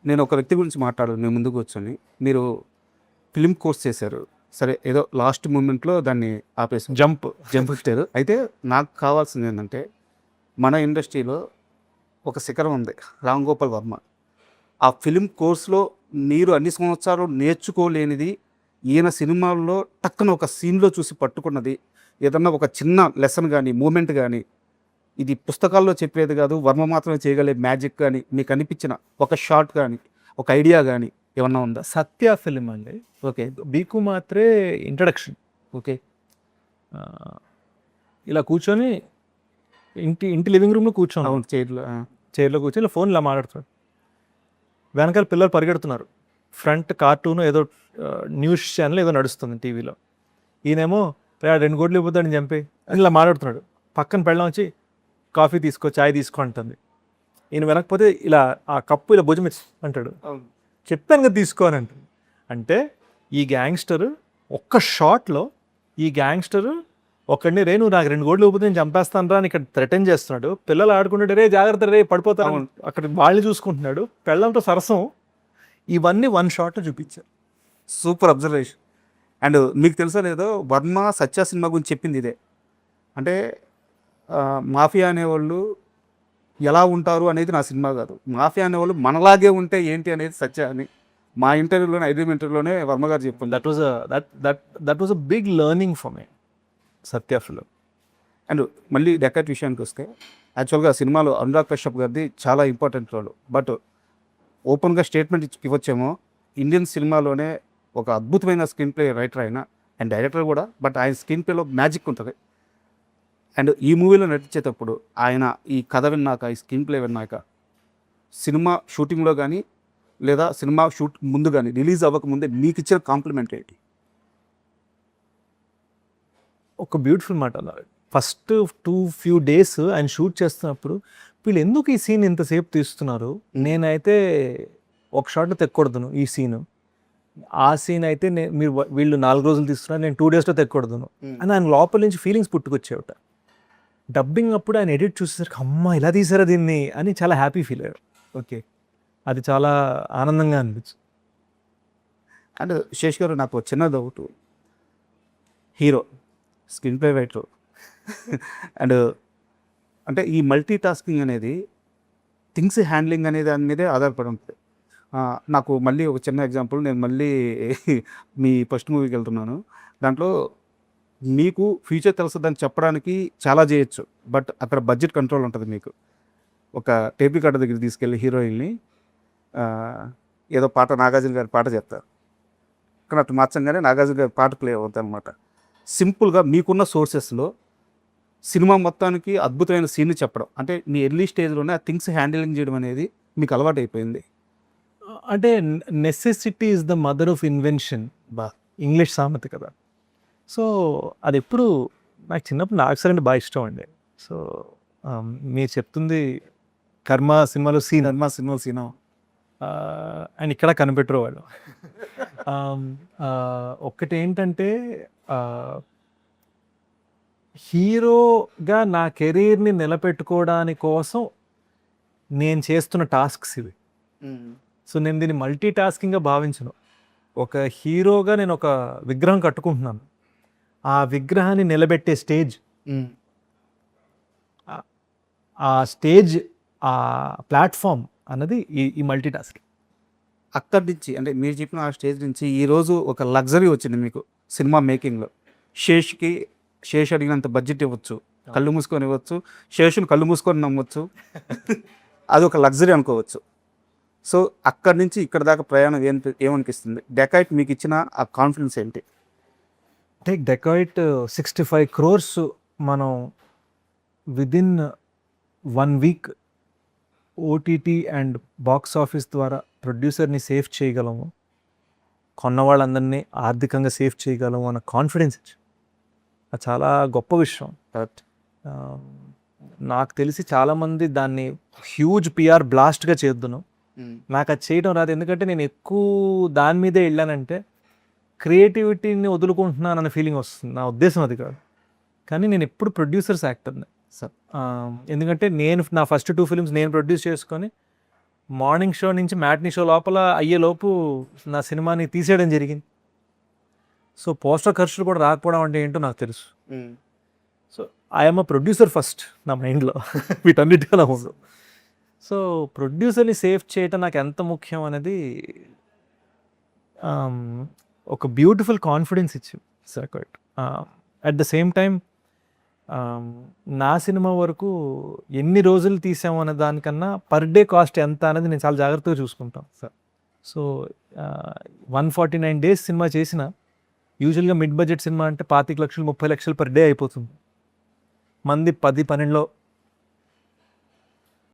నేను ఒక వ్యక్తి గురించి మాట్లాడాలి మీ ముందుకు కూర్చొని. మీరు ఫిల్మ్ కోర్స్ చేశారు. సరే ఏదో లాస్ట్ మూమెంట్‌లో దాన్ని ఆపేసారు. జంప్ కొట్టారు. అయితే నాకు కావాల్సింది ఏందంటే, మన ఇండస్ట్రీలో ఒక శిఖరం ఉంది. రామ్ గోపాల్ వర్మ. ఆ ఫిల్మ్ కోర్స్‌లో మీరు అన్ని సంవత్సరాలు నేర్చుకోలేనిది, ఈయన సినిమాల్లో టక్కున ఒక సీన్‌లో చూసి పట్టుకున్నది, ఏదన్నా ఒక చిన్న లెసన్ గాని, మూమెంట్ గాని, ఇది పుస్తకాల్లో చెప్పేది కాదు, వర్మ మాత్రమే చేయగలిగే మ్యాజిక్ గాని, మీకు అనిపించిన ఒక షాట్ గాని, ఒక ఐడియా గాని ఏమన్నా ఉందా? సత్య ఫిలిం అండి. ఓకే. బీకు మాత్రే ఇంట్రడక్షన్. ఓకే. ఇలా కూర్చొని ఇంటి లివింగ్ రూమ్లో కూర్చోను, అవును. చైర్‌లో చైర్లో కూర్చొని ఇలా ఫోన్ ఇలా మాట్లాడుతున్నాడు. వెనకాల పిల్లలు పరిగెడుతున్నారు. ఫ్రంట్ కార్టూన్ ఏదో న్యూస్ ఛానల్ ఏదో నడుస్తుంది టీవీలో. ఈయనేమో 2 కోట్లు ఇవ్వద్దని చంపి అని ఇలా మాట్లాడుతున్నాడు. పక్కన పెళ్ళం వచ్చి కాఫీ తీసుకో, చాయ్ తీసుకో అంటుంది. ఈయన వెనకపోతే ఇలా ఆ కప్పు ఇలా భుజం అంటాడు. అవును. చెప్పాను కదా తీసుకో అని అంటుంది. అంటే ఈ గ్యాంగ్స్టర్ ఒక్క షాట్లో ఈ గ్యాంగ్స్టర్ ఒకడిని రే నువ్వు నాకు 2 కోట్లు ఇవ్వకపోతే నేను చంపేస్తాను రా అని ఇక్కడ థ్రెటన్ చేస్తున్నాడు. పిల్లలు ఆడుకుంటుంటే రే జాగ్రత్త రే పడిపోతాను, అక్కడ వాళ్ళని చూసుకుంటున్నాడు. పెళ్ళంతో సరసం. ఇవన్నీ 1 షాట్లో చూపించారు. Super observation. అండ్ మీకు తెలుసా లేదో, వర్మ సత్య సినిమా గురించి చెప్పింది ఇదే. అంటే మాఫియా అనేవాళ్ళు ఎలా ఉంటారు అనేది నా సినిమా కాదు, మాఫియా అనేవాళ్ళు మనలాగే ఉంటే ఏంటి అనేది సత్య అని మా ఇంటర్వ్యూలోనే, 5 ఇంటర్వ్యూలోనే వర్మ గారు చెప్పింది. That was a big learning for me Satya film. And మళ్ళీ డెకాట్ విషయానికి వస్తే, యాక్చువల్గా సినిమాలో అనురాగ్ కశ్యప్ గారిది చాలా ఇంపార్టెంట్ రోల్. బట్ ఓపెన్గా స్టేట్మెంట్ ఇవ్వచ్చేమో, ఇండియన్ సినిమాలోనే ఒక అద్భుతమైన స్క్రీన్ ప్లే రైటర్ ఆయన అండ్ డైరెక్టర్ కూడా. బట్ ఆయన స్క్రీన్ ప్లేలో మ్యాజిక్ ఉంటుంది. అండ్ ఈ మూవీలో నటించేటప్పుడు ఆయన ఈ కథ విన్నాక, ఈ స్క్రీన్ ప్లే విన్నాక, సినిమా షూటింగ్లో కానీ లేదా సినిమా షూట్ ముందు కానీ, రిలీజ్ అవ్వకముందే మీకు ఇచ్చిన కాంప్లిమెంట్ ఏంటి? ఒక బ్యూటిఫుల్ మాట అన్నారు. ఫస్ట్ ఫ్యూ డేస్ ఆయన షూట్ చేస్తున్నప్పుడు వీళ్ళు ఎందుకు ఈ సీన్ ఇంతసేపు తీస్తున్నారు, నేనైతే ఒక షాట్లో తెక్కకూడదును ఈ సీను, ఆ సీన్ అయితే వీళ్ళు 4 రోజులు తీస్తున్నారు, నేను 2 డేస్లో తెక్కకూడదును అని ఆయన లోపల నుంచి ఫీలింగ్స్ పుట్టుకొచ్చేవట. డబ్బింగ్ అప్పుడు ఆయన ఎడిట్ చూసేసరికి అమ్మ ఇలా తీసారా దీన్ని అని చాలా హ్యాపీ ఫీల్ అయ్యారు. ఓకే. అది చాలా ఆనందంగా అనిపించింది. అండ్ శేష్ గారు, నాకు ఒక చిన్న doubt. Hero, screen play writer and అంటే ఈ మల్టీ టాస్కింగ్ అనేది, థింగ్స్ హ్యాండ్లింగ్ అనే దాని మీదే ఆధారపడి ఉంటుంది. నాకు మళ్ళీ ఒక చిన్న ఎగ్జాంపుల్, నేను మళ్ళీ మీ ఫస్ట్ మూవీకి వెళ్తున్నాను. దాంట్లో మీకు ఫ్యూచర్ తెలుస్తుందని చెప్పడానికి చాలా చేయొచ్చు, బట్ అక్కడ బడ్జెట్ కంట్రోల్ ఉంటుంది. మీకు ఒక టేప్ రికార్డర్ దగ్గర తీసుకెళ్ళి హీరోయిన్ని ఏదో పాట, నాగార్జున గారి పాట చెప్తారు. కానీ అటు మార్చంగానే నాగార్జున గారి పాట ప్లే అవుతుంది అనమాట. సింపుల్గా మీకున్న సోర్సెస్లో సినిమా మొత్తానికి అద్భుతమైన సీన్ చెప్పడం, అంటే మీ ఎర్లీ స్టేజ్లోనే ఆ థింగ్స్ హ్యాండిలింగ్ చేయడం అనేది మీకు అలవాటు అయిపోయింది. అంటే necessity is the mother of invention, English సామెత కదా. సో అది ఎప్పుడు నాకు చిన్నప్పుడు నాగసర్ అంటే బాగా ఇష్టం అండి. సో మీరు చెప్తుంది కర్మ సినిమాలో సీన్, అండ్ ఇక్కడ కనిపెట్టరు వాళ్ళు. ఒక్కటి ఏంటంటే, హీరోగా నా కెరీర్ని నిలబెట్టుకోవడానికి కోసం నేను చేస్తున్న టాస్క్స్ ఇవి. సో నేను దీన్ని మల్టీ టాస్కింగ్గా భావించను. ఒక హీరోగా నేను ఒక విగ్రహం కట్టుకుంటున్నాను, ఆ విగ్రహాన్ని నిలబెట్టే స్టేజ్, ఆ స్టేజ్, ఆ ప్లాట్ఫామ్ అన్నది ఈ మల్టీ టాస్కింగ్. అక్కడి నుంచి, అంటే మీరు చెప్పిన ఆ స్టేజ్ నుంచి ఈరోజు ఒక లగ్జరీ వచ్చింది మీకు సినిమా మేకింగ్లో. శేష్ అడిగినంత బడ్జెట్ ఇవ్వచ్చు, కళ్ళు మూసుకొని ఇవ్వచ్చు, శేషుని కళ్ళు మూసుకొని నమ్మవచ్చు. అది ఒక లగ్జరీ అనుకోవచ్చు. సో అక్కడి నుంచి ఇక్కడ దాకా ప్రయాణం ఏమనిపిస్తుంది? డెకాయిట్ మీకు ఇచ్చిన ఆ కాన్ఫిడెన్స్ ఏంటి? టేక్ డెకాయిట్ 65 crores మనం within 1 week OTT and box office ద్వారా ప్రొడ్యూసర్ని సేఫ్ చేయగలము, కొన్న వాళ్ళందరినీ ఆర్థికంగా సేఫ్ చేయగలము అన్న కాన్ఫిడెన్స్ అది చాలా గొప్ప విషయం. నాకు తెలిసి చాలామంది దాన్ని హ్యూజ్ పిఆర్ బ్లాస్ట్గా చేద్దును, నాకు అది చేయడం రాదు. ఎందుకంటే నేను ఎక్కువ దాని మీదే వెళ్ళానంటే క్రియేటివిటీని వదులుకుంటున్నానన్న ఫీలింగ్ వస్తుంది. నా ఉద్దేశం అది కాదు. కానీ నేను ఎప్పుడు ప్రొడ్యూసర్స్ యాక్టర్ని. ఎందుకంటే నేను నా ఫస్ట్ 2 films నేను ప్రొడ్యూస్ చేసుకొని మార్నింగ్ షో నుంచి మ్యాట్నీ షో లోపల అయ్యేలోపు నా సినిమాని తీసేయడం జరిగింది. సో పోస్టర్ ఖర్చులు కూడా రాకపోవడం అంటే ఏంటో నాకు తెలుసు. So I'm a producer first నా మైండ్లో వీటన్నిటికన్నా ముందు. సో ప్రొడ్యూసర్ని సేవ్ చేయటం నాకు ఎంత ముఖ్యం అనేది ఒక బ్యూటిఫుల్ కాన్ఫిడెన్స్ ఇచ్చింది circuit. At the same time నా సినిమా వరకు ఎన్ని రోజులు తీసాము అనే దానికన్నా పర్ డే కాస్ట్ ఎంత అనేది నేను చాలా జాగ్రత్తగా చూసుకుంటాను సార్. సో 149 days సినిమా చేసిన యూజువల్గా మిడ్ బడ్జెట్ సినిమా అంటే 25 లక్షలు 30 లక్షలు పర్ డే అయిపోతుంది. మంది 10-12